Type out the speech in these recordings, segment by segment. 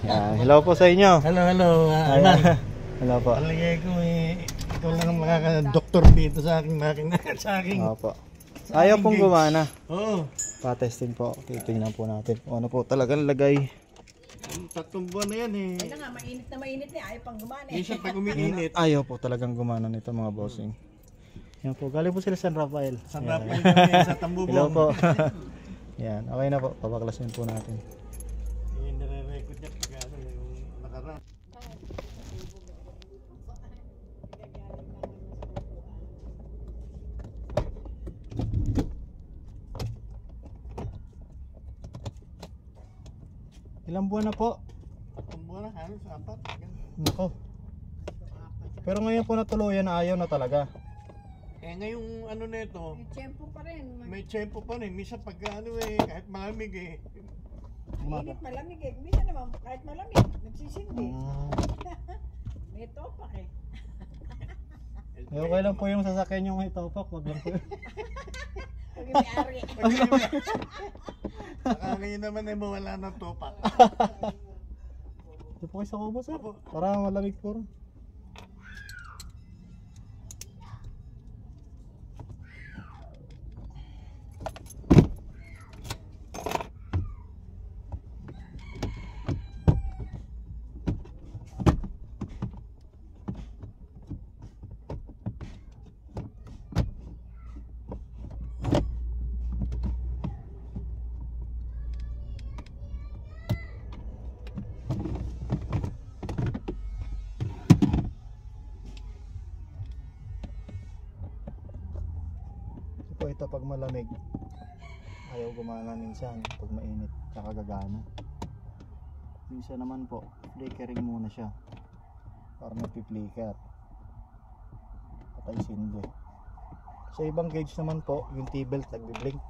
Yan. Hello po sa inyo. Hello, hello. Ayan. Hello po. Palagay ko ikaw lang ang makaka-doktor dito sa aking makina. Sa aking... Opo. Ayaw pong gumana. Oo. Pa-testing po. Titingnan po natin kung ano po talagang lagay. 3 buwan na yan eh. Kaya nga, mainit na ayaw pang gumana eh. Minsan pag umiinit. Ayaw po talagang gumana nito mga bossing. Yan po. Galing po sila San Rafael. San Rafael kami sa Tambubong. Hello po. Yan. Okay na po. Papaklasin po natin. Yung nare-record niya pag yung nakaraan. Ilang buwan na po? 3 buwan na, halos 4. Nako. Pero ngayon po natuluyan na ayaw na talaga. Ngayong ano na ito, May tiyempo pa rin. may tiyempo pa rin. Minsan pag kahit malamig Mainit malamig eh. Minsan naman, kahit malamig, nagsisindi. May topak eh. Okay lang po yung sasakyan yung itopak. Wag lang po. Pag may-ari. Saka ngayon naman ay mawala ng topak. Ito po kayo sa kubo sir. Para malamig po rin. Ito pag malamig ayaw gumana minsan, pag mainit kakagagana. Minsan naman po flickering muna siya para magpi-flicker, patay sindi. Sa ibang gauge naman po yung T-belt nagbi-blink.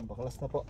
Baklas na po.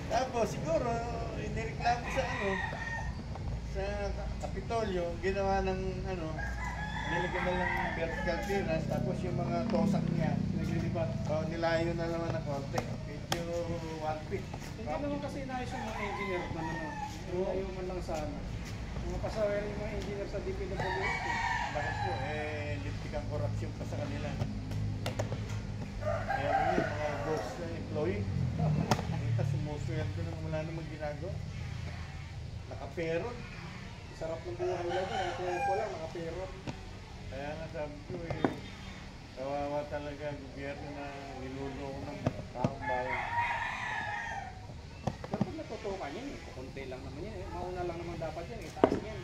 Tapos siguro inireklamo sa sa Kapitolyo, ginawa ng nilagyan na lang vertical clearance, tapos yung mga tosak niya naglilipat, nilayo na naman ng konti, medyo 1 feet. Hindi naman kasi inayos yung mga engineer na nilayo man lang sana. Mga pasawero yung mga engineer sa DPWH. Bakit po? Liptik ang korupsyon pa sa kanila. Kaya yun, mga ghost na employee. Kita sumusuyan ko nang wala namang ginagawa. Nakaperon. Sarap ng buhay nila doon. Kaya po lang, nakaperon. Kaya nga sabi ko kawawa talaga ang gobyerno na niluloko ng taong bayan. Pero pag natutukan yan, kukunti lang naman yan. Mauna lang naman dapat yan, itaas yan.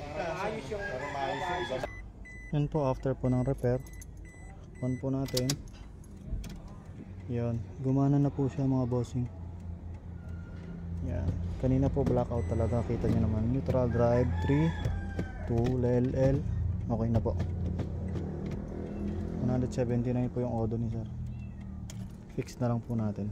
Maayos yung... Yan po after po ng repair. On po natin. Yan, gumana na po siya mga bossing. Yan, kanina po blackout talaga, kita nyo naman. Neutral drive 3 2 LL. Okay na po. 179 po yung odo ni sir. Fix na lang po natin.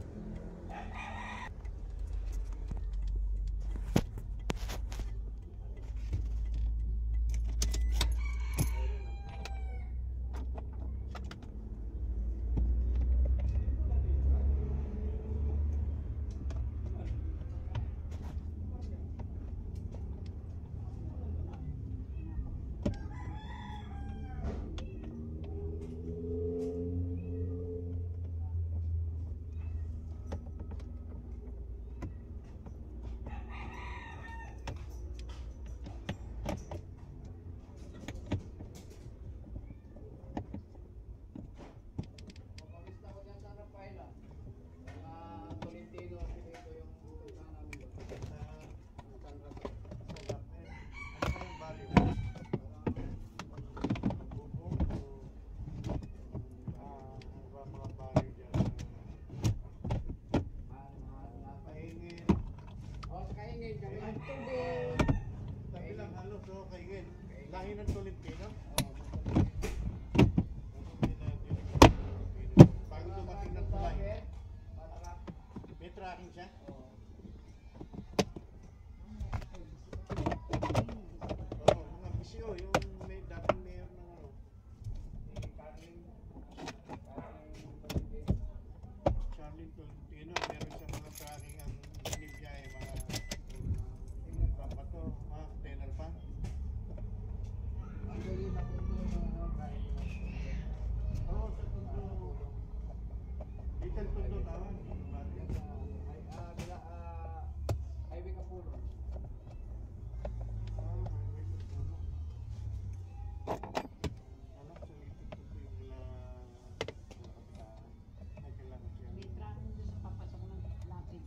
tubig. Tabi lang halos, so kay Gwen. Lahi ng Tolentino. Bago dumating ng tulay. May tracking siya? Oo, mga bisyo, yung may dating mayor ng ano. Charlene Tolentino, meron siyang mga tracking ang binibiyay, mga pampato, mga container pa. Oo, sa Tondo. Little Tondo tawag. Highway Kapulong. May tracking doon sa papasok ng lapid.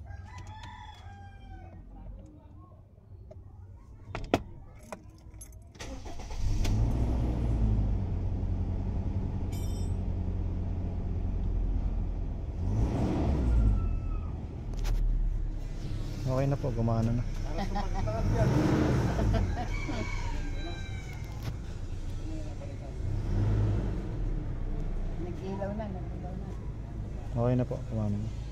Okay na po, gumana na. Nag-ilaw na, nag-ilaw na. Okay na po, gumana na.